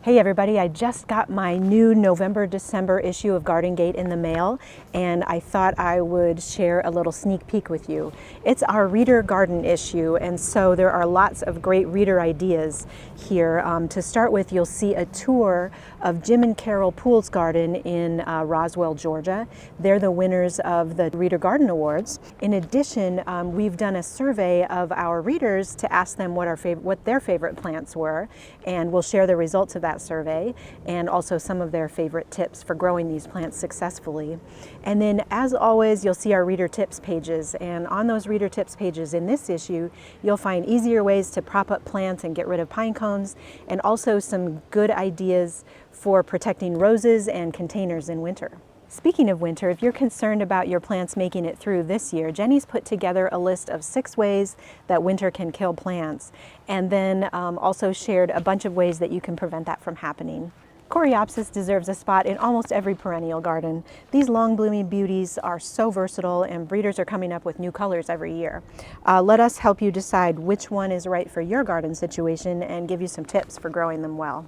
Hey everybody, I just got my new November-December issue of Garden Gate in the mail, and I thought I would share a little sneak peek with you. It's our Reader Garden issue, and so there are lots of great reader ideas here. To start with, you'll see a tour of Jim and Carol Poole's garden in Roswell, Georgia. They're the winners of the Reader Garden Awards. In addition, we've done a survey of our readers to ask them what their favorite plants were, and we'll share the results of that survey and also some of their favorite tips for growing these plants successfully. And then, as always, you'll see our reader tips pages, and on those reader tips pages in this issue you'll find easier ways to prop up plants and get rid of pine cones, and also some good ideas for protecting roses and containers in winter. Speaking of winter, if you're concerned about your plants making it through this year, Jenny's put together a list of 6 ways that winter can kill plants, and then also shared a bunch of ways that you can prevent that from happening. Coreopsis deserves a spot in almost every perennial garden. These long blooming beauties are so versatile, and breeders are coming up with new colors every year. Let us help you decide which one is right for your garden situation and give you some tips for growing them well.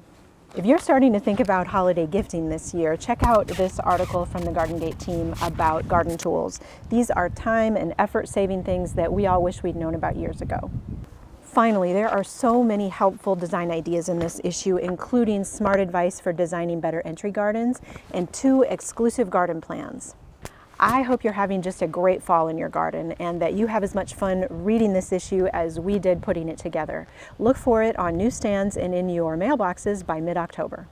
If you're starting to think about holiday gifting this year, check out this article from the Garden Gate team about garden tools. These are time and effort-saving things that we all wish we'd known about years ago. Finally, there are so many helpful design ideas in this issue, including smart advice for designing better entry gardens and 2 exclusive garden plans. I hope you're having just a great fall in your garden, and that you have as much fun reading this issue as we did putting it together. Look for it on newsstands and in your mailboxes by mid-October.